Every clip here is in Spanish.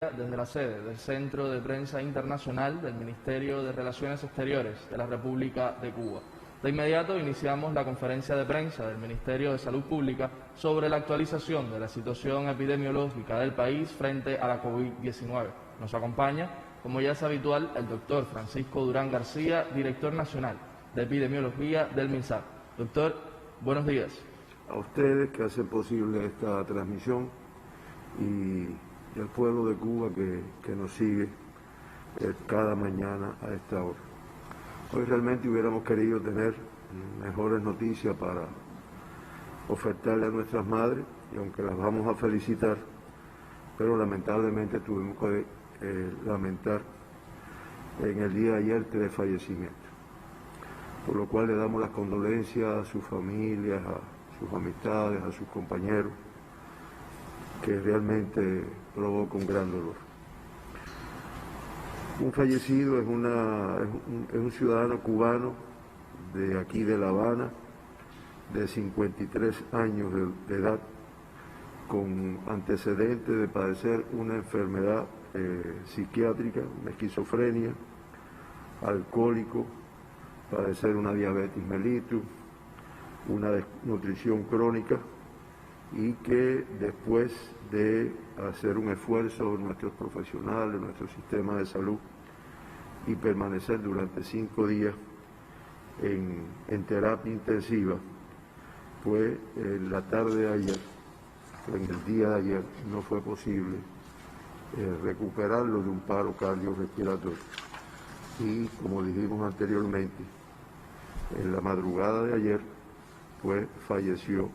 Desde la sede del Centro de Prensa Internacional del Ministerio de Relaciones Exteriores de la República de Cuba. De inmediato iniciamos la conferencia de prensa del Ministerio de Salud Pública sobre la actualización de la situación epidemiológica del país frente a la COVID-19. Nos acompaña, como ya es habitual, el doctor Francisco Durán García, director nacional de epidemiología del MINSAP. Doctor, buenos días. A ustedes que hacen posible esta transmisión y al pueblo de Cuba que nos sigue cada mañana a esta hora. Hoy realmente hubiéramos querido tener mejores noticias para ofertarle a nuestras madres, y aunque las vamos a felicitar, pero lamentablemente tuvimos que lamentar en el día de ayer 3 fallecimientos, por lo cual le damos las condolencias a sus familias, a sus amistades, a sus compañeros, que realmente provoca un gran dolor. Un fallecido es un ciudadano cubano de aquí de La Habana, de 53 años de edad, con antecedentes de padecer una enfermedad psiquiátrica, una esquizofrenia, alcohólico, padecer una diabetes mellitus, una desnutrición crónica, y que después de hacer un esfuerzo de nuestros profesionales, nuestro sistema de salud, y permanecer durante 5 días en terapia intensiva, pues en la tarde de ayer, en el día de ayer, no fue posible recuperarlo de un paro cardiorrespiratorio. Y como dijimos anteriormente, en la madrugada de ayer, pues falleció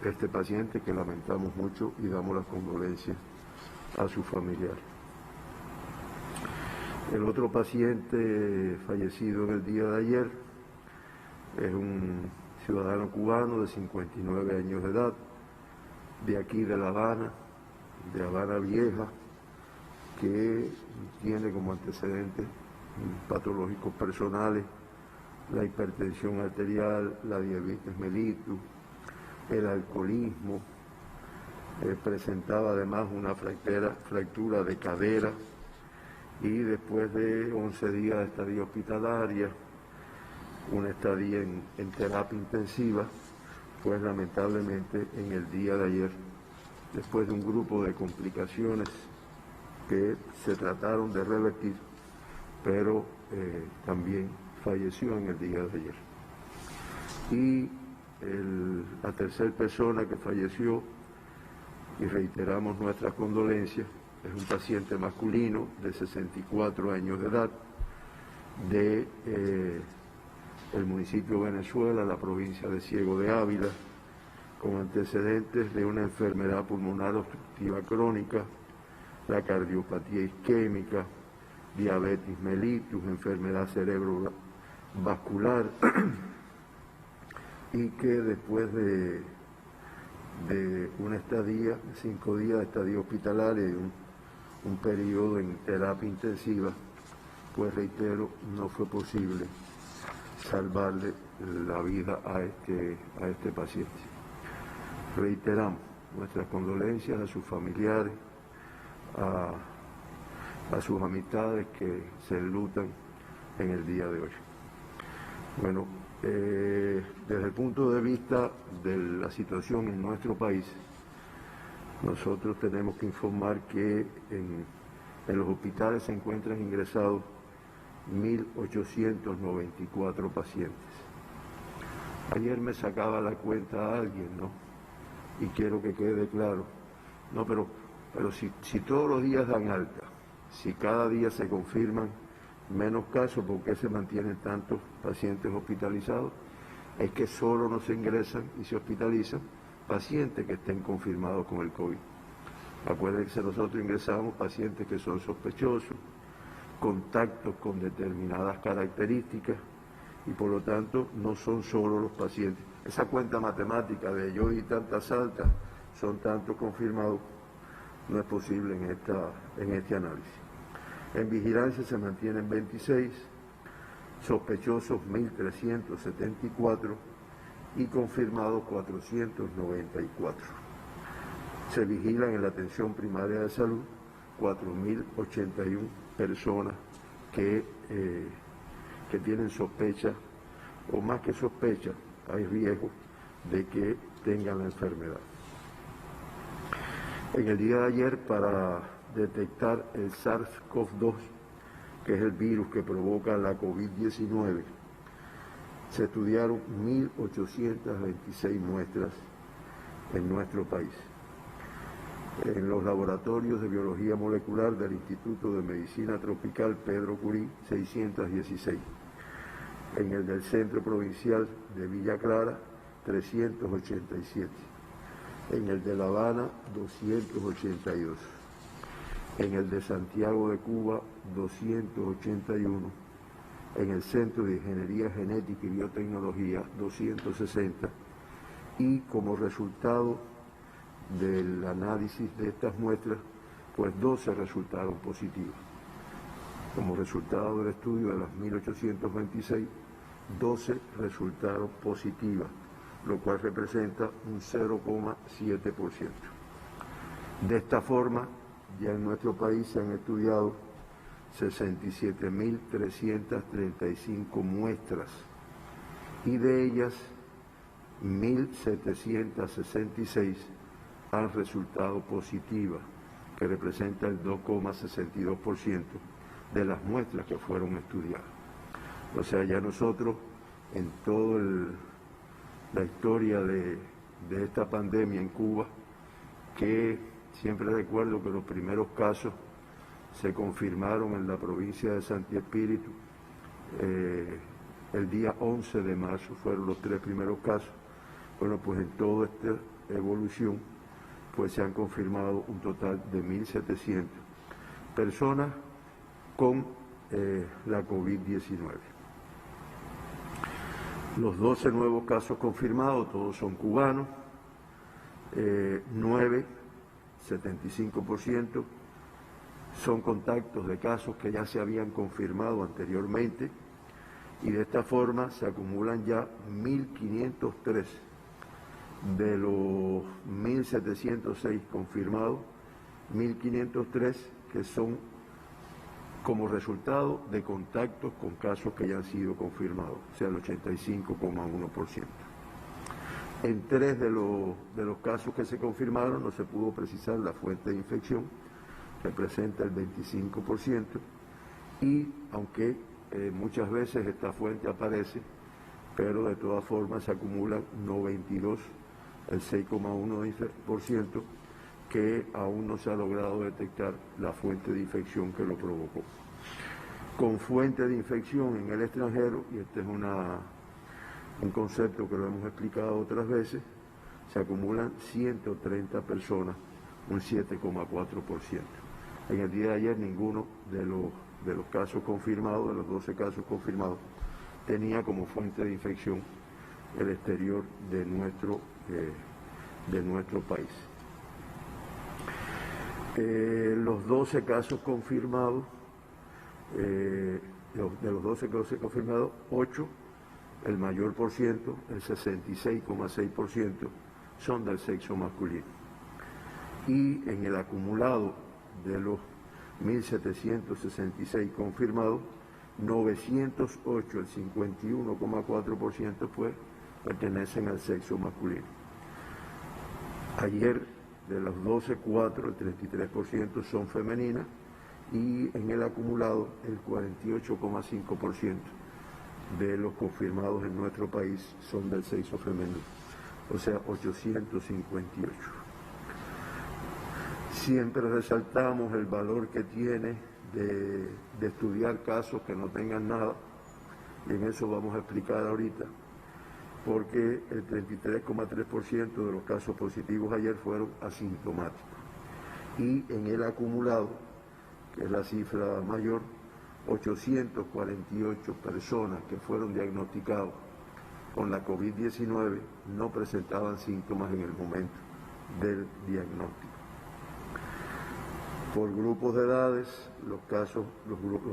este paciente, que lamentamos mucho y damos las condolencias a sus familiares. El otro paciente fallecido en el día de ayer es un ciudadano cubano de 59 años de edad, de aquí de La Habana, de Habana Vieja, que tiene como antecedentes patológicos personales la hipertensión arterial, la diabetes mellitus, el alcoholismo, presentaba además una fractura de cadera, y después de 11 días de estadía hospitalaria, una estadía en terapia intensiva, pues lamentablemente en el día de ayer, después de un grupo de complicaciones que se trataron de revertir, pero también falleció en el día de ayer. Y la tercera persona que falleció, y reiteramos nuestras condolencias, es un paciente masculino de 64 años de edad, de el municipio de Venezuela, la provincia de Ciego de Ávila, con antecedentes de una enfermedad pulmonar obstructiva crónica, la cardiopatía isquémica, diabetes mellitus, enfermedad cerebrovascular, y que después de una estadía, 5 días de estadía hospitalaria y un periodo en terapia intensiva, pues reitero, no fue posible salvarle la vida a este paciente. Reiteramos nuestras condolencias a sus familiares, a sus amistades que se enlutan en el día de hoy. Bueno, desde el punto de vista de la situación en nuestro país, nosotros tenemos que informar que en los hospitales se encuentran ingresados 1.894 pacientes. Ayer me sacaba la cuenta a alguien, ¿no? Y quiero que quede claro, no, pero si todos los días dan alta, si cada día se confirman menos casos, ¿por qué se mantienen tantos pacientes hospitalizados? Es que solo no se ingresan y se hospitalizan pacientes que estén confirmados con el COVID. Acuérdense, nosotros ingresamos pacientes que son sospechosos, contactos con determinadas características, y por lo tanto no son solo los pacientes. Esa cuenta matemática de yo y tantas altas son tantos confirmados, no es posible en este análisis. En vigilancia se mantienen 26, sospechosos 1.374 y confirmados 494. Se vigilan en la atención primaria de salud 4.081 personas que tienen sospecha, o más que sospecha, hay riesgo de que tengan la enfermedad. En el día de ayer, para detectar el SARS-CoV-2, que es el virus que provoca la COVID-19, se estudiaron 1.826 muestras en nuestro país. En los laboratorios de biología molecular del Instituto de Medicina Tropical Pedro Curí, 616. En el del Centro Provincial de Villa Clara, 387. En el de La Habana, 282. En el de Santiago de Cuba, 281. En el Centro de Ingeniería Genética y Biotecnología, 260. Y como resultado del análisis de estas muestras, pues 12 resultaron positivas. Como resultado del estudio de las 1.826, 12 resultaron positivas, lo cual representa un 0,7%. De esta forma, ya en nuestro país se han estudiado 67.335 muestras y de ellas 1.766 han resultado positivas, que representa el 2,62% de las muestras que fueron estudiadas. O sea, ya nosotros, en toda la historia de esta pandemia en Cuba, que siempre recuerdo que los primeros casos se confirmaron en la provincia de Santi Espíritu, el día 11 de marzo fueron los 3 primeros casos. Bueno, pues en toda esta evolución, pues se han confirmado un total de 1.700 personas con la COVID-19. Los 12 nuevos casos confirmados, todos son cubanos, 9, 75%, son contactos de casos que ya se habían confirmado anteriormente, y de esta forma se acumulan ya 1.503 de los 1.706 confirmados, 1.503 que son como resultado de contactos con casos que ya han sido confirmados, o sea, el 85,1%. En 3 de los casos que se confirmaron no se pudo precisar la fuente de infección, representa el 25%, y aunque muchas veces esta fuente aparece, pero de todas formas se acumulan 92, el 6,1%, que aún no se ha logrado detectar la fuente de infección que lo provocó. Con fuente de infección en el extranjero, y este es un concepto que lo hemos explicado otras veces, se acumulan 130 personas, un 7,4%. En el día de ayer ninguno de los casos confirmados, de los 12 casos confirmados, tenía como fuente de infección el exterior de nuestro país. Los 12 casos confirmados, de los 12 casos confirmados, 8, el mayor por ciento, el 66,6%, son del sexo masculino. Y en el acumulado de los 1.766 confirmados, 908, el 51,4%, pues pertenecen al sexo masculino. Ayer, de los 12, 4, el 33% son femeninas, y en el acumulado el 48,5% de los confirmados en nuestro país son del sexo femenino, o sea, 858. Siempre resaltamos el valor que tiene de estudiar casos que no tengan nada, y en eso vamos a explicar ahorita, porque el 33,3% de los casos positivos ayer fueron asintomáticos. Y en el acumulado, que es la cifra mayor, 848 personas que fueron diagnosticados con la COVID-19 no presentaban síntomas en el momento del diagnóstico. Por grupos de edades, los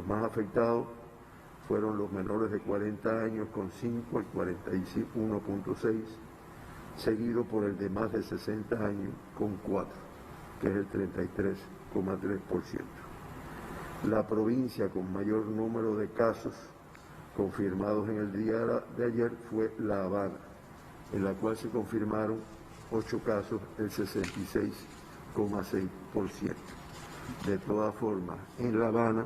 más afectados fueron los menores de 40 años con 5, el 41,6, seguido por el de más de 60 años con 4, que es el 33%. La provincia con mayor número de casos confirmados en el día de ayer fue La Habana, en la cual se confirmaron 8 casos, el 66,6%. De todas formas, en La Habana,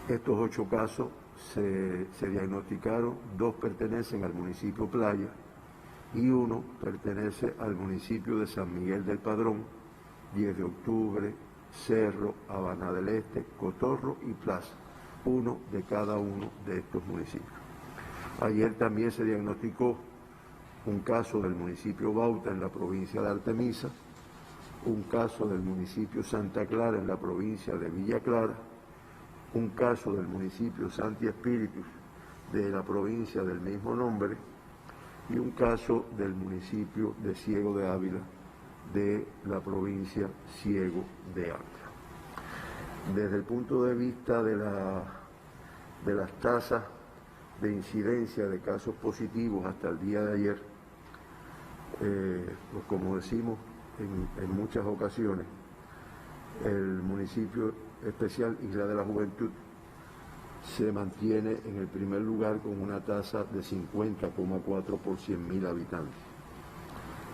estos 8 casos se diagnosticaron, 2 pertenecen al municipio Playa y 1 pertenece al municipio de San Miguel del Padrón, 10 de octubre, Cerro, Habana del Este, Cotorro y Plaza, 1 de cada uno de estos municipios. Ayer también se diagnosticó un caso del municipio Bauta en la provincia de Artemisa, un caso del municipio Santa Clara en la provincia de Villa Clara, un caso del municipio Santi Espíritus de la provincia del mismo nombre y un caso del municipio de Ciego de Ávila de la provincia Ciego de Ávila. Desde el punto de vista de las tasas de incidencia de casos positivos hasta el día de ayer, pues como decimos en muchas ocasiones, el municipio especial Isla de la Juventud se mantiene en el primer lugar con una tasa de 50,4 por 100.000 habitantes.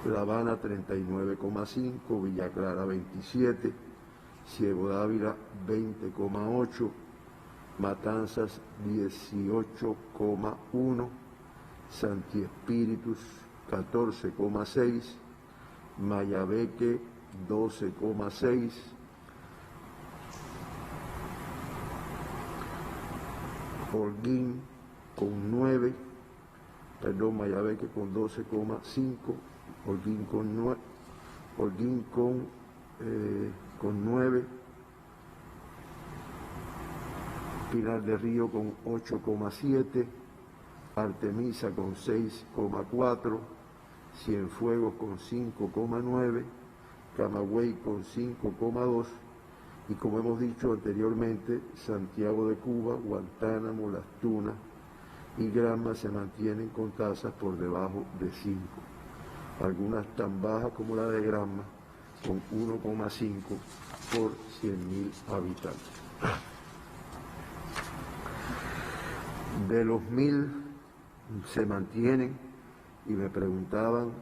La Habana 39,5, Villa Clara 27, Ciego de Ávila 20,8, Matanzas 18,1, Santi Espíritus 14,6, Mayabeque 12,6, Holguín con 9, Mayabeque con 12,5, Holguín con 9, Holguín con 9, Pinar del Río con 8,7, Artemisa con 6,4, Cienfuegos con 5,9, Camagüey con 5,2 y como hemos dicho anteriormente, Santiago de Cuba, Guantánamo, Las Tunas y Granma se mantienen con tasas por debajo de 5. Algunas tan bajas como la de Granma con 1,5 por 100.000 habitantes. De los 1.000 se mantienen y me preguntaban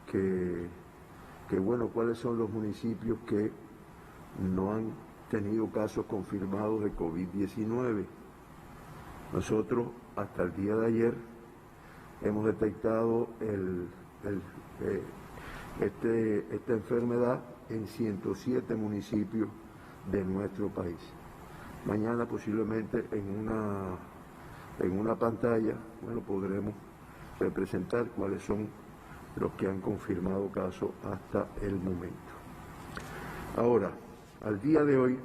que bueno, ¿cuáles son los municipios que no han tenido casos confirmados de COVID-19? Nosotros hasta el día de ayer hemos detectado esta enfermedad en 107 municipios de nuestro país. Mañana posiblemente en una pantalla, bueno, podremos representar cuáles son los que han confirmado casos hasta el momento. Ahora, al día de hoy,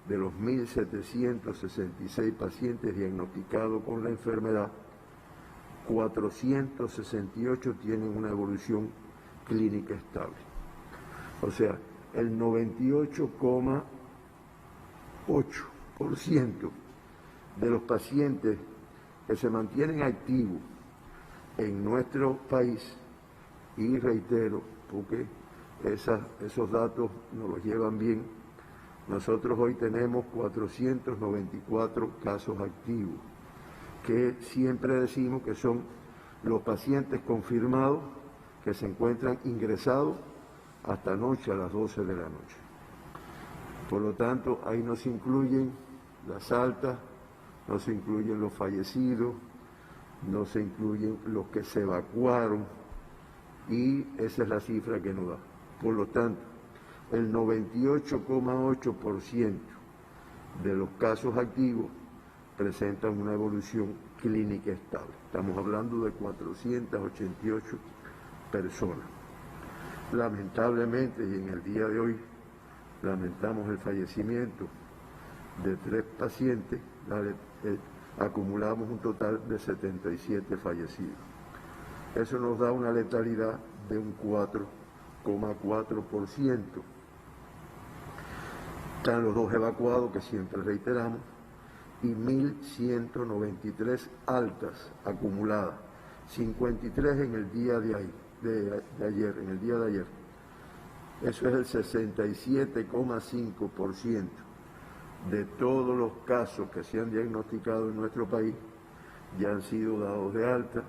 de los 1.766 pacientes diagnosticados con la enfermedad, 468 tienen una evolución clínica estable. O sea, el 98,8% de los pacientes que se mantienen activos en nuestro país, y reitero, porque esos datos nos los llevan bien, nosotros hoy tenemos 494 casos activos, que siempre decimos que son los pacientes confirmados que se encuentran ingresados hasta anoche a las 12 de la noche. Por lo tanto, ahí no se incluyen las altas, no se incluyen los fallecidos, no se incluyen los que se evacuaron, y esa es la cifra que nos da. Por lo tanto, el 98,8% de los casos activos presentan una evolución clínica estable. Estamos hablando de 488 personas. Lamentablemente, y en el día de hoy, lamentamos el fallecimiento de 3 pacientes, acumulamos un total de 77 fallecidos. Eso nos da una letalidad de un 4,4%. Están los 2 evacuados, que siempre reiteramos, y 1.193 altas acumuladas, 53 en el día de ayer, Eso es el 67,5% de todos los casos que se han diagnosticado en nuestro país ya han sido dados de alta,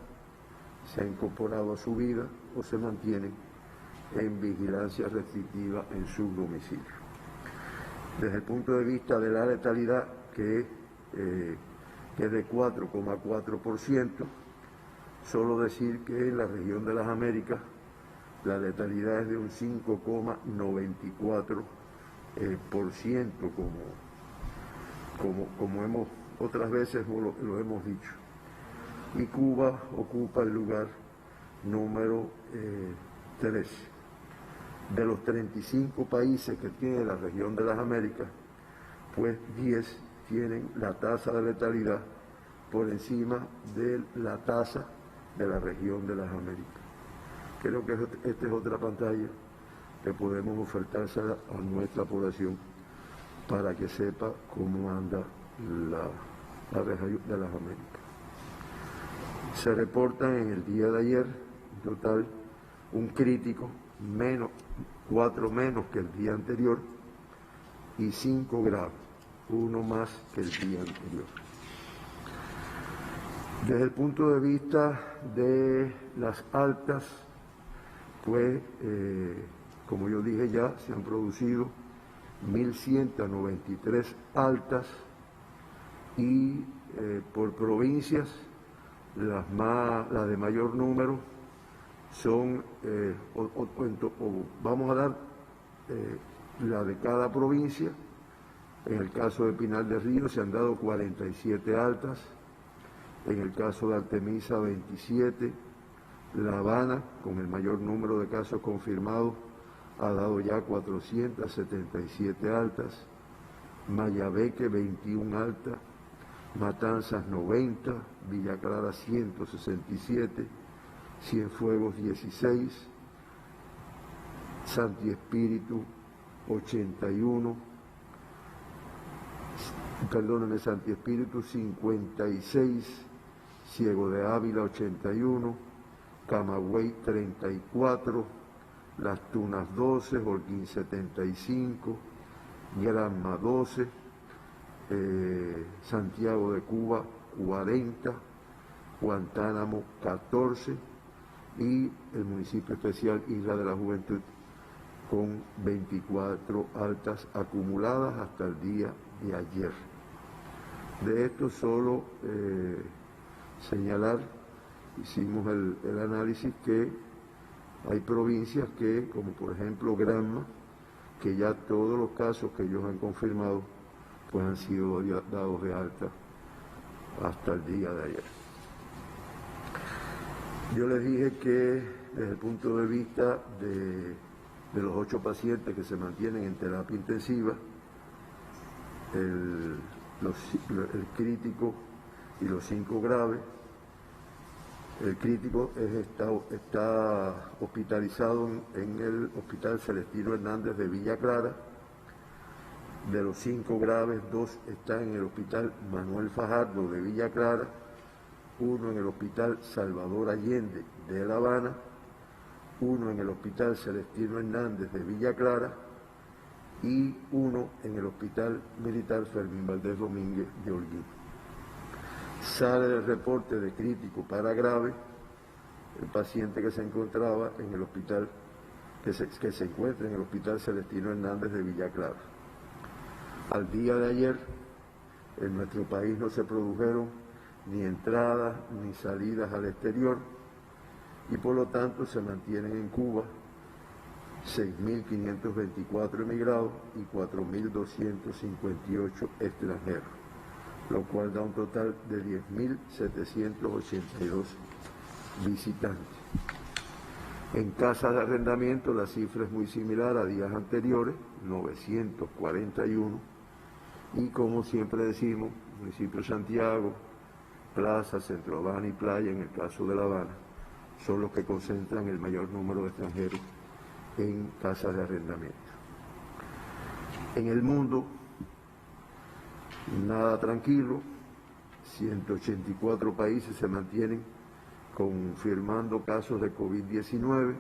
se han incorporado a su vida o se mantienen en vigilancia restrictiva en su domicilio. Desde el punto de vista de la letalidad, que es de 4,4%, solo decir que en la región de las Américas la letalidad es de un 5,94%, como hemos otras veces lo hemos dicho. Y Cuba ocupa el lugar número 13. De los 35 países que tiene la región de las Américas, pues 10 tienen la tasa de letalidad por encima de la tasa de la región de las Américas. Creo que esta es otra pantalla que podemos ofertársela a nuestra población para que sepa cómo anda la región de las Américas. Se reportan en el día de ayer, en total, un crítico, 4 menos que el día anterior, y 5 graves, 1 más que el día anterior. Desde el punto de vista de las altas, pues, como yo dije ya, se han producido 1.193 altas y por provincias, las de mayor número son, vamos a dar la de cada provincia. En el caso de Pinar del Río se han dado 47 altas, en el caso de Artemisa 27, La Habana, con el mayor número de casos confirmados, ha dado ya 477 altas, Mayabeque 21 altas, Matanzas 90, Villa Clara 167, Cienfuegos 16, Santi Espíritu 81, Santi Espíritu 56, Ciego de Ávila 81, Camagüey 34, Las Tunas 12, Holguín 75, Granma 12, Santiago de Cuba 40, Guantánamo 14 y el municipio especial Isla de la Juventud con 24 altas acumuladas hasta el día de ayer. De esto solo señalar, hicimos el análisis que hay provincias que, como por ejemplo Granma, que ya todos los casos que ellos han confirmado pues han sido dados de alta hasta el día de ayer. Yo les dije que desde el punto de vista de los 8 pacientes que se mantienen en terapia intensiva, el crítico y los 5 graves. El crítico está hospitalizado en el Hospital Celestino Hernández de Villa Clara. De los 5 graves, 2 están en el Hospital Manuel Fajardo de Villa Clara, 1 en el Hospital Salvador Allende de La Habana, 1 en el Hospital Celestino Hernández de Villa Clara y 1 en el Hospital Militar Fermín Valdés Domínguez de Holguín. Sale el reporte de crítico para grave el paciente que se encontraba en el hospital, que se encuentra en el Hospital Celestino Hernández de Villa Clara. Al día de ayer, en nuestro país no se produjeron ni entradas ni salidas al exterior y por lo tanto se mantienen en Cuba 6.524 emigrados y 4.258 extranjeros, lo cual da un total de 10.782 visitantes. En casas de arrendamiento la cifra es muy similar a días anteriores, 941, y como siempre decimos, municipio de Santiago, Plaza, Centro Habana y Playa, en el caso de La Habana, son los que concentran el mayor número de extranjeros en casas de arrendamiento. En el mundo, nada tranquilo, 184 países se mantienen confirmando casos de COVID-19,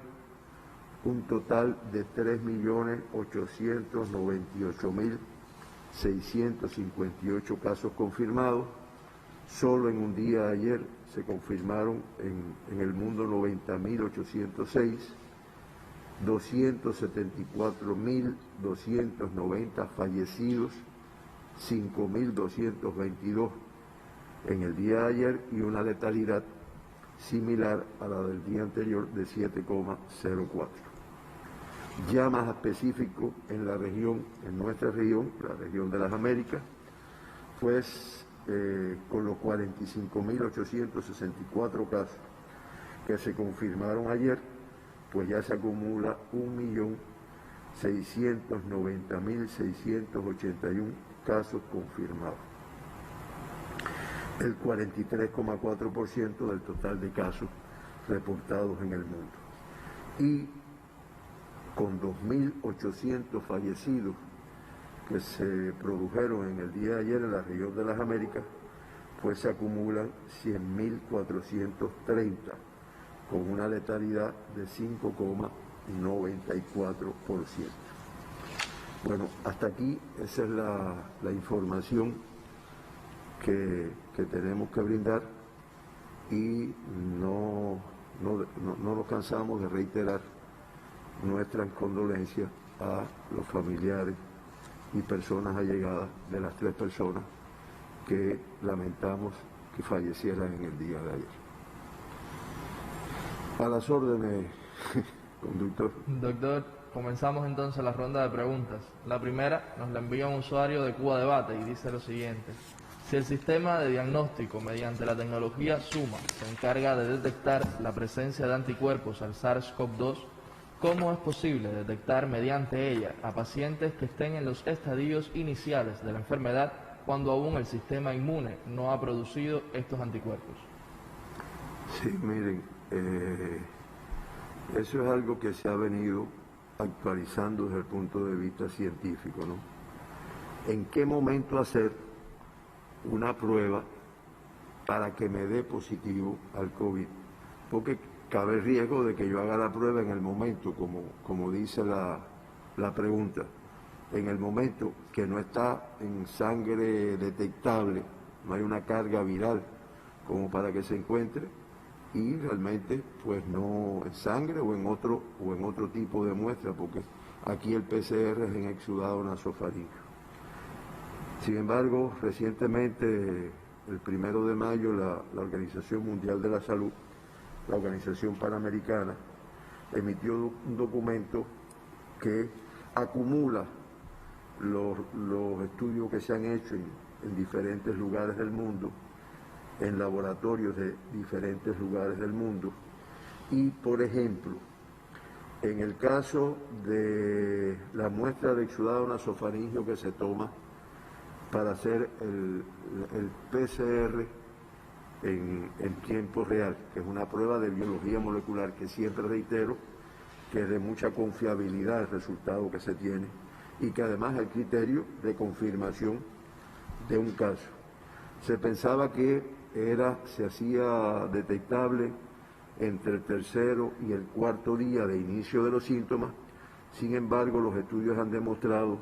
un total de 3.898.658 casos confirmados. Solo en un día de ayer se confirmaron en el mundo 90.806, 274.290 fallecidos, 5.222 en el día de ayer y una letalidad similar a la del día anterior de 7,04. Ya más específico en la región, en nuestra región, la región de las Américas, pues con los 45.864 casos que se confirmaron ayer, pues ya se acumula 1.690.681 casos confirmados, el 43,4% del total de casos reportados en el mundo. Y con 2.800 fallecidos que se produjeron en el día de ayer en la región de las Américas, pues se acumulan 100.430, con una letalidad de 5,94%. Bueno, hasta aquí esa es la información que tenemos que brindar y no nos cansamos de reiterar nuestras condolencias a los familiares y personas allegadas de las 3 personas que lamentamos que fallecieran en el día de ayer. A las órdenes, conductor. Doctor, comenzamos entonces la ronda de preguntas. La primera nos la envía un usuario de Cuba Debate y dice lo siguiente: si el sistema de diagnóstico mediante la tecnología SUMA se encarga de detectar la presencia de anticuerpos al SARS-CoV-2, ¿cómo es posible detectar mediante ella a pacientes que estén en los estadios iniciales de la enfermedad cuando aún el sistema inmune no ha producido estos anticuerpos? Sí, miren, eso es algo que se ha venido actualizando desde el punto de vista científico, ¿no? ¿En qué momento hacer una prueba para que me dé positivo al COVID? Porque cabe el riesgo de que yo haga la prueba en el momento, como dice la pregunta, en el momento que no está en sangre detectable, no hay una carga viral como para que se encuentre, y realmente pues no en sangre o en otro tipo de muestra, porque aquí el PCR es en exudado nasofaríngeo. Sin embargo, recientemente, el 1 de mayo, la Organización Mundial de la Salud, la Organización Panamericana, emitió un documento que acumula los estudios que se han hecho en diferentes lugares del mundo, en laboratorios de diferentes lugares del mundo. Y, por ejemplo, en el caso de la muestra de exudado nasofaríngeo que se toma para hacer el PCR en tiempo real, que es una prueba de biología molecular que siempre reitero que es de mucha confiabilidad el resultado que se tiene y que además es el criterio de confirmación de un caso. Se pensaba que se hacía detectable entre el tercero y el cuarto día de inicio de los síntomas. Sin embargo, los estudios han demostrado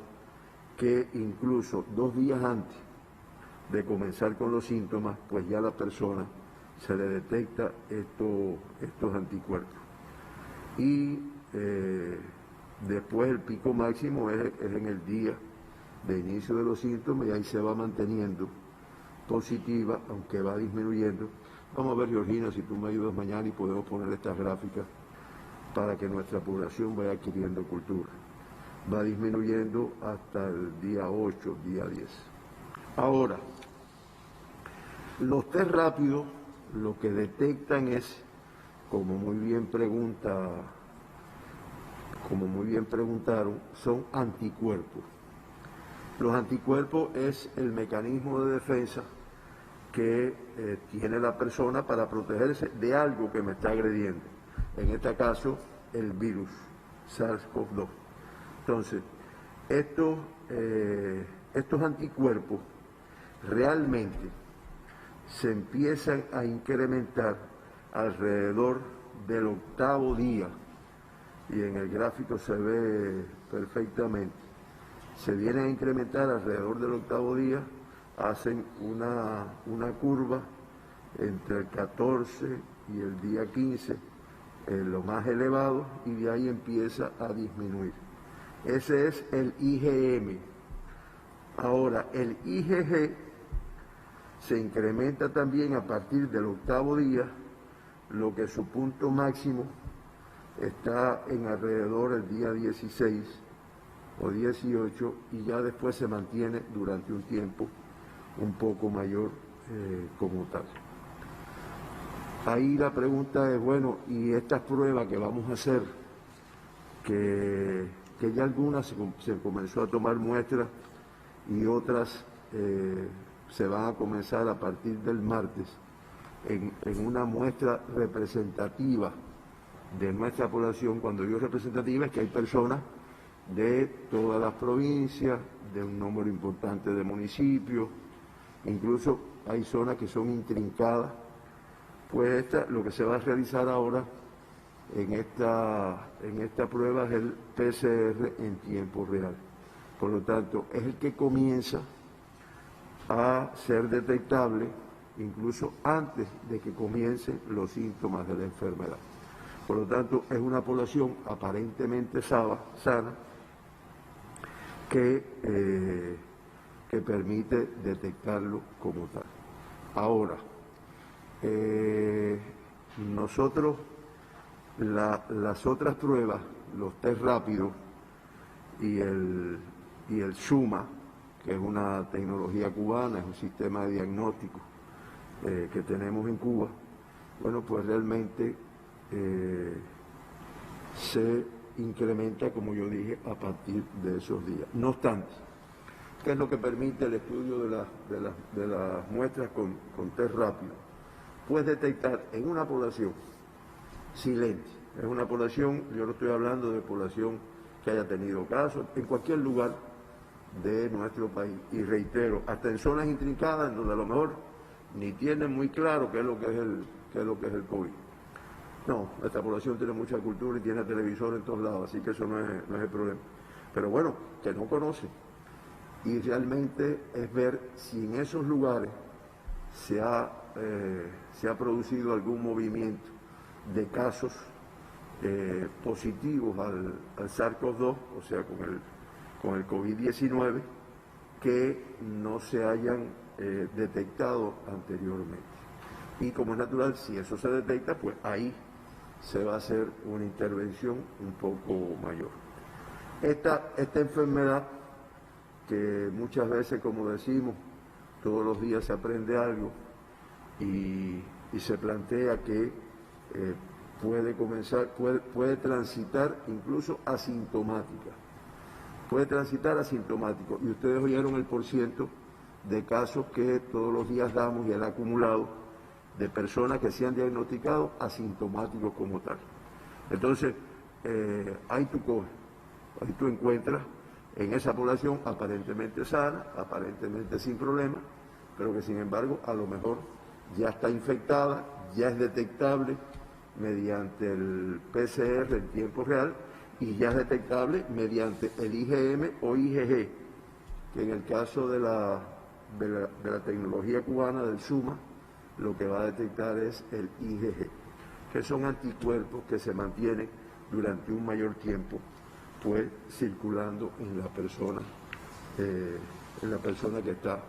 que incluso 2 días antes de comenzar con los síntomas, pues ya a la persona se le detecta estos anticuerpos. Y después el pico máximo es en el día de inicio de los síntomas y ahí se va manteniendo positiva, aunque va disminuyendo. Vamos a ver, Georgina, si tú me ayudas mañana y podemos poner estas gráficas para que nuestra población vaya adquiriendo cultura. Va disminuyendo hasta el día 8, día 10. Ahora, los test rápidos lo que detectan es, como muy bien preguntaron, son anticuerpos. Los anticuerpos es el mecanismo de defensa que tiene la persona para protegerse de algo que me está agrediendo. En este caso, el virus SARS-CoV-2. Entonces, estos anticuerpos realmente se empiezan a incrementar alrededor del 8º día y en el gráfico se ve perfectamente. Se vienen a incrementar alrededor del octavo día, hacen una curva entre el 14 y el día 15, lo más elevado, y de ahí empieza a disminuir. Ese es el IgM. Ahora, el IgG se incrementa también a partir del octavo día, lo que su punto máximo está en alrededor del día 16 o 18, y ya después se mantiene durante un tiempo un poco mayor como tal. Ahí la pregunta es, bueno, y estas pruebas que vamos a hacer, que ya algunas se comenzó a tomar muestras y otras se van a comenzar a partir del martes en una muestra representativa de nuestra población. Cuando digo representativa es que hay personas de todas las provincias, de un número importante de municipios, incluso hay zonas que son intrincadas. Pues lo que se va a realizar ahora en esta prueba es el PCR en tiempo real. Por lo tanto, es el que comienza a ser detectable incluso antes de que comiencen los síntomas de la enfermedad. Por lo tanto, es una población aparentemente sana que permite detectarlo como tal. Ahora, nosotros las otras pruebas, los test rápidos y el SUMA, que es una tecnología cubana, es un sistema de diagnóstico que tenemos en Cuba, bueno, pues realmente se incrementa, como yo dije, a partir de esos días. No obstante, ¿qué es lo que permite el estudio de las muestras con test rápido? Puedes detectar en una población silente, es una población, yo no estoy hablando de población que haya tenido casos, en cualquier lugar de nuestro país, y reitero, hasta en zonas intrincadas en donde a lo mejor ni tienen muy claro qué es lo que es el COVID. No, nuestra población tiene mucha cultura y tiene televisor en todos lados, así que eso no es el problema. Pero bueno, que no conoce. Y realmente es ver si en esos lugares se ha producido algún movimiento de casos positivos al SARS-CoV-2, o sea, con el COVID-19, que no se hayan detectado anteriormente. Y como es natural, si eso se detecta, pues ahí se va a hacer una intervención un poco mayor. Esta enfermedad, que muchas veces, como decimos, todos los días se aprende algo y se plantea que puede transitar incluso asintomática. Puede transitar asintomático. Y ustedes oyeron el porciento de casos que todos los días damos y el acumulado de personas que se han diagnosticado asintomáticos como tal. Entonces, ahí tú coges, ahí tú encuentras en esa población aparentemente sana, aparentemente sin problemas, pero que sin embargo a lo mejor ya está infectada, ya es detectable mediante el PCR en tiempo real y ya es detectable mediante el IgM o IgG, que en el caso de la tecnología cubana del SUMA, lo que va a detectar es el IgG, que son anticuerpos que se mantienen durante un mayor tiempo, pues circulando en la persona que está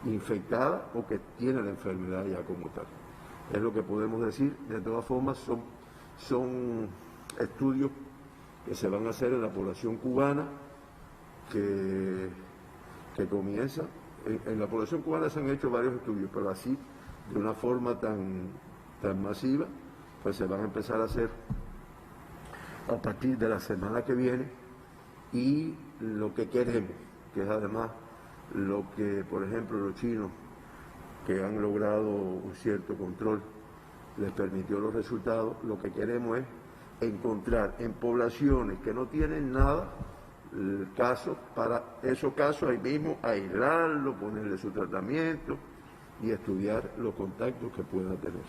infectada o que tiene la enfermedad ya como tal. Es lo que podemos decir. De todas formas, son estudios que se van a hacer en la población cubana, que comienza. En la población cubana se han hecho varios estudios, pero así, de una forma tan masiva, pues se van a empezar a hacer a partir de la semana que viene, y lo que queremos, que es además lo que, por ejemplo, los chinos, que han logrado un cierto control, les permitió los resultados, lo que queremos es encontrar en poblaciones que no tienen nada casos, para esos casos ahí mismo aislarlo, ponerle su tratamiento y estudiar los contactos que pueda tener.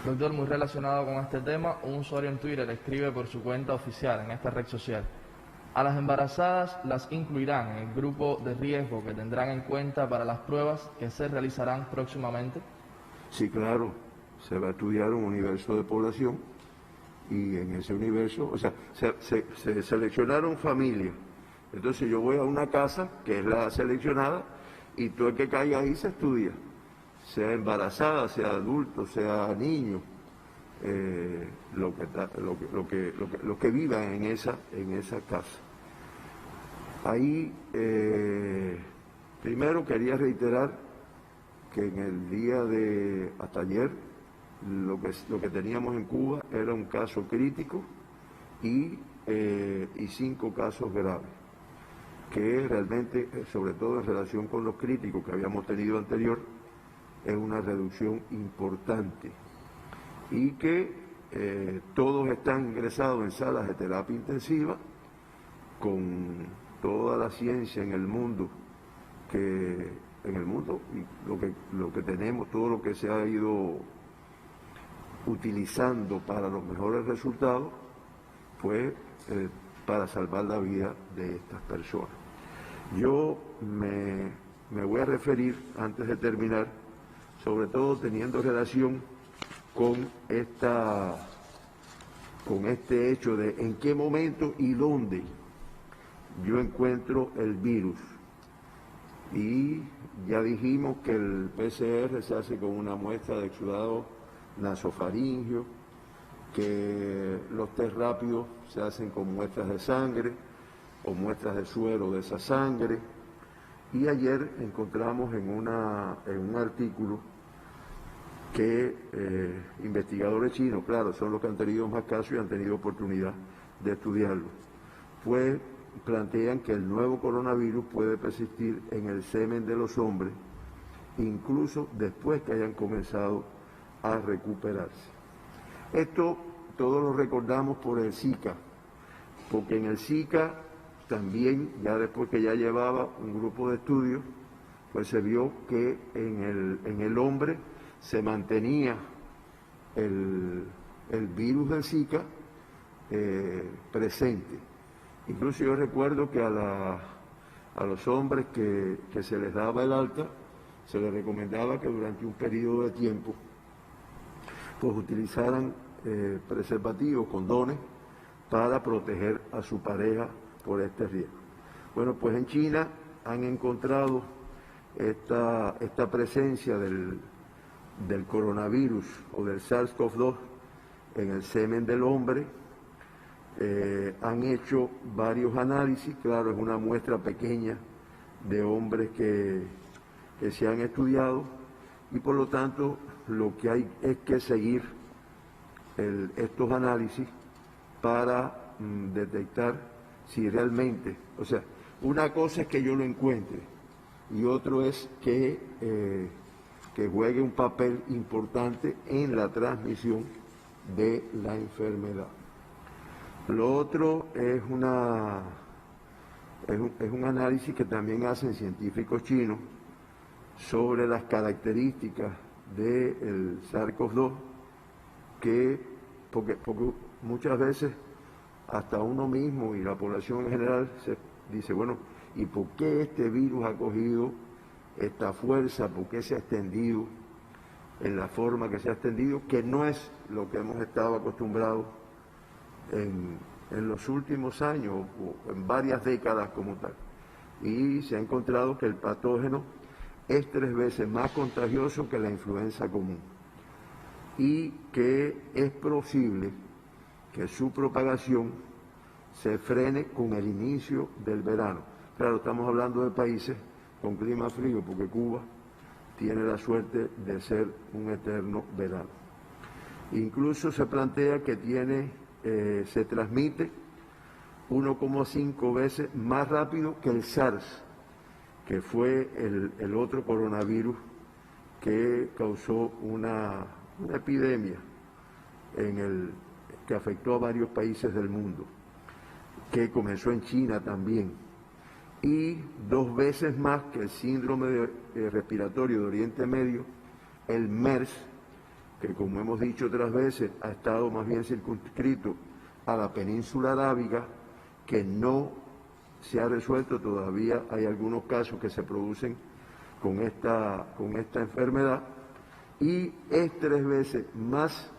Doctor, muy relacionado con este tema, un usuario en Twitter escribe por su cuenta oficial en esta red social: a las embarazadas las incluirán en el grupo de riesgo que tendrán en cuenta para las pruebas que se realizarán próximamente. Sí, claro, se va a estudiar un universo de población y en ese universo, o sea, se seleccionaron familias. Entonces yo voy a una casa que es la seleccionada y todo el que caiga ahí se estudia, sea embarazada, sea adulto, sea niño, lo que vivan en esa casa. Ahí, primero quería reiterar que en el día de hasta ayer lo que teníamos en Cuba era un caso crítico y 5 casos graves, que realmente, sobre todo en relación con los críticos que habíamos tenido anterior, es una reducción importante y que todos están ingresados en salas de terapia intensiva con toda la ciencia en el mundo y lo que tenemos, todo lo que se ha ido utilizando para los mejores resultados, pues para salvar la vida de estas personas. Yo me voy a referir, antes de terminar, sobre todo teniendo relación con este hecho de en qué momento y dónde yo encuentro el virus. Y ya dijimos que el PCR se hace con una muestra de exudado nasofaringeo, que los test rápidos se hacen con muestras de sangre o muestras de suero de esa sangre. Y ayer encontramos en un artículo que investigadores chinos, claro, son los que han tenido más casos y han tenido oportunidad de estudiarlo, pues plantean que el nuevo coronavirus puede persistir en el semen de los hombres, incluso después que hayan comenzado a recuperarse. Esto todos lo recordamos por el Zika, porque en el Zika también, ya después que ya llevaba un grupo de estudios, pues se vio que en el hombre se mantenía el virus del Zika presente. Incluso yo recuerdo que a los hombres que se les daba el alta, se les recomendaba que durante un periodo de tiempo pues utilizaran preservativos, condones, para proteger a su pareja por este riesgo. Bueno, pues en China han encontrado esta presencia del coronavirus o del SARS-CoV-2 en el semen del hombre. Han hecho varios análisis, claro, es una muestra pequeña de hombres que se han estudiado y por lo tanto lo que hay es que seguir estos análisis para detectar si realmente, o sea, una cosa es que yo lo encuentre y otro es que juegue un papel importante en la transmisión de la enfermedad. Lo otro es un análisis que también hacen científicos chinos sobre las características del SARS-CoV-2, porque muchas veces hasta uno mismo y la población en general se dice, bueno, ¿y por qué este virus ha cogido esta fuerza? ¿Por qué se ha extendido en la forma que se ha extendido? Que no es lo que hemos estado acostumbrados en los últimos años o en varias décadas como tal. Y se ha encontrado que el patógeno es 3 veces más contagioso que la influenza común y que es posible que su propagación se frene con el inicio del verano. Claro, estamos hablando de países con clima frío, porque Cuba tiene la suerte de ser un eterno verano. Incluso se plantea que se transmite 1,5 veces más rápido que el SARS, que fue el otro coronavirus que causó una epidemia que afectó a varios países del mundo, que comenzó en China también, y 2 veces más que el síndrome respiratorio de Oriente Medio, el MERS, que como hemos dicho otras veces, ha estado más bien circunscrito a la península arábiga, que no se ha resuelto todavía. Hay algunos casos que se producen con esta enfermedad y es 3 veces más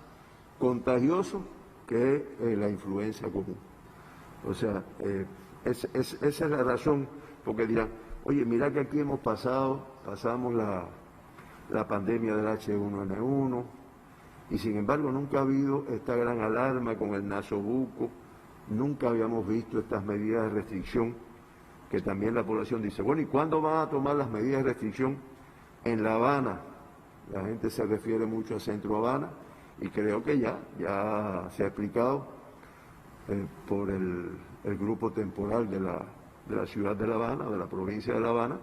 contagioso que la influenza común. O sea, esa es la razón, porque dirán, oye, mira que aquí pasamos la pandemia del H1N1 y sin embargo nunca ha habido esta gran alarma con el nasobuco, nunca habíamos visto estas medidas de restricción, que también la población dice, bueno, ¿y cuándo van a tomar las medidas de restricción en La Habana? La gente se refiere mucho a Centro Habana y creo que ya se ha explicado por el grupo temporal de la ciudad de La Habana, de la provincia de La Habana,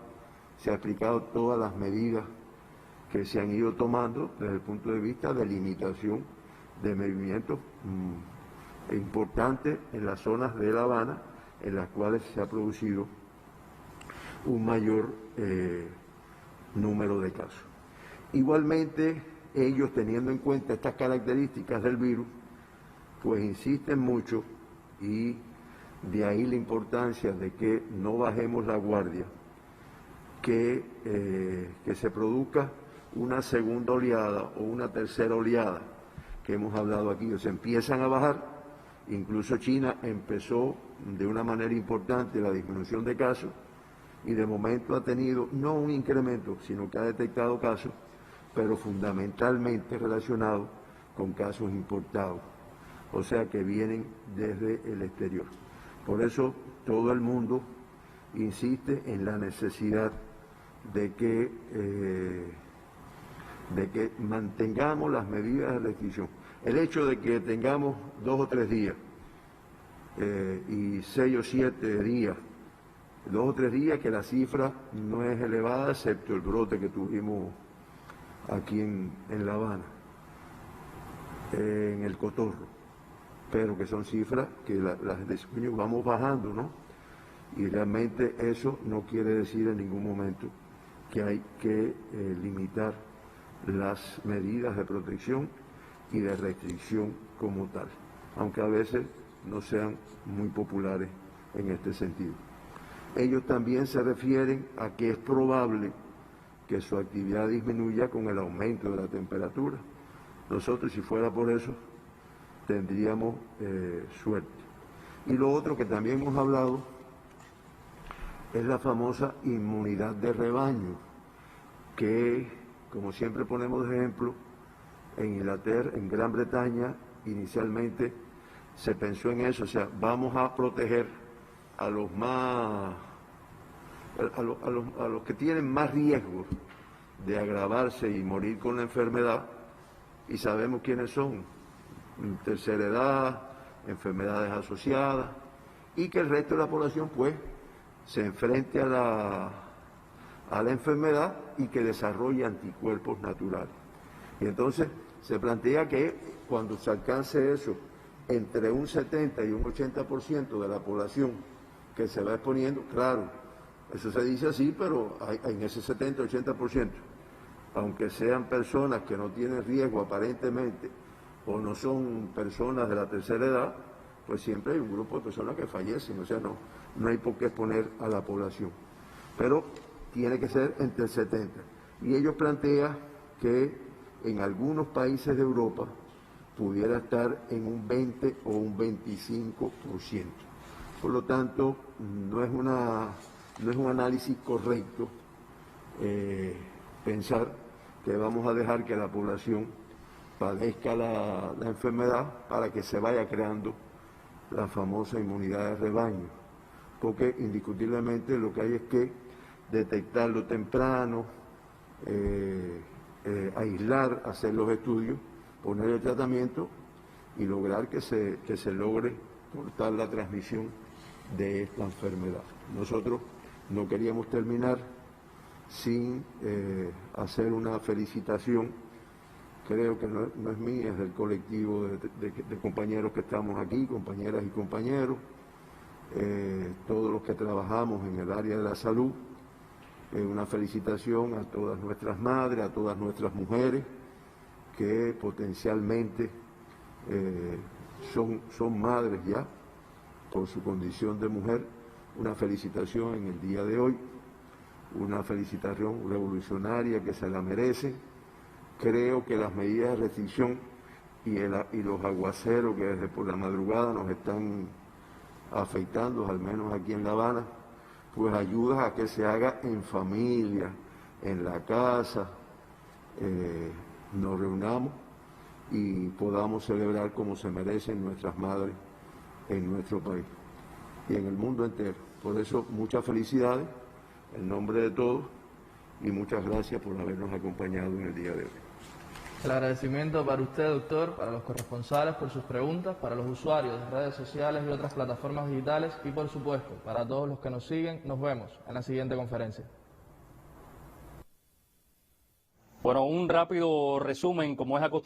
se ha explicado todas las medidas que se han ido tomando desde el punto de vista de limitación de movimientos importantes en las zonas de La Habana, en las cuales se ha producido un mayor número de casos. Igualmente, ellos, teniendo en cuenta estas características del virus, pues insisten mucho, y de ahí la importancia de que no bajemos la guardia, que se produzca una segunda oleada o una tercera oleada, que hemos hablado aquí. O sea, empiezan a bajar, incluso China empezó de una manera importante la disminución de casos, y de momento ha tenido no un incremento, sino que ha detectado casos, pero fundamentalmente relacionados con casos importados, o sea que vienen desde el exterior. Por eso todo el mundo insiste en la necesidad de que mantengamos las medidas de restricción. El hecho de que tengamos 2 o 3 días y 6 o 7 días, 2 o 3 días que la cifra no es elevada, excepto el brote que tuvimos aquí en La Habana, en el Cotorro, pero que son cifras que las de junio vamos bajando, ¿no? Y realmente eso no quiere decir en ningún momento que hay que limitar las medidas de protección y de restricción como tal, aunque a veces no sean muy populares en este sentido. Ellos también se refieren a que es probable que su actividad disminuya con el aumento de la temperatura. Nosotros, si fuera por eso, tendríamos suerte. Y lo otro que también hemos hablado es la famosa inmunidad de rebaño, que, como siempre ponemos de ejemplo, en Inglaterra, en Gran Bretaña, inicialmente se pensó en eso, o sea, vamos a proteger a los que tienen más riesgo de agravarse y morir con la enfermedad, y sabemos quiénes son: tercera edad, enfermedades asociadas, y que el resto de la población pues se enfrente a la enfermedad y que desarrolle anticuerpos naturales. Y entonces se plantea que cuando se alcance eso, entre un 70 y un 80% de la población que se va exponiendo, claro, eso se dice así, pero en ese 70-80%, aunque sean personas que no tienen riesgo aparentemente, o no son personas de la tercera edad, pues siempre hay un grupo de personas que fallecen, o sea, no hay por qué exponer a la población. Pero tiene que ser entre el 70. Y ellos plantean que en algunos países de Europa pudiera estar en un 20 o un 25%. Por lo tanto, no es un análisis correcto pensar que vamos a dejar que la población padezca la enfermedad para que se vaya creando la famosa inmunidad de rebaño, porque indiscutiblemente lo que hay es que detectarlo temprano, aislar, hacer los estudios, poner el tratamiento y lograr que se logre cortar la transmisión de esta enfermedad. Nosotros no queríamos terminar sin hacer una felicitación, creo que no es mía, es del colectivo de compañeros que estamos aquí, compañeras y compañeros, todos los que trabajamos en el área de la salud. Una felicitación a todas nuestras madres, a todas nuestras mujeres que potencialmente son madres ya por su condición de mujer. Una felicitación en el día de hoy, una felicitación revolucionaria que se la merecen. Creo que las medidas de restricción y los aguaceros que desde por la madrugada nos están afectando, al menos aquí en La Habana, pues ayuda a que se haga en familia, en la casa, nos reunamos y podamos celebrar como se merecen nuestras madres en nuestro país y en el mundo entero. Por eso, muchas felicidades en nombre de todos y muchas gracias por habernos acompañado en el día de hoy. El agradecimiento para usted, doctor, para los corresponsales por sus preguntas, para los usuarios de redes sociales y otras plataformas digitales y, por supuesto, para todos los que nos siguen. Nos vemos en la siguiente conferencia. Bueno, un rápido resumen, como es acostumbrado.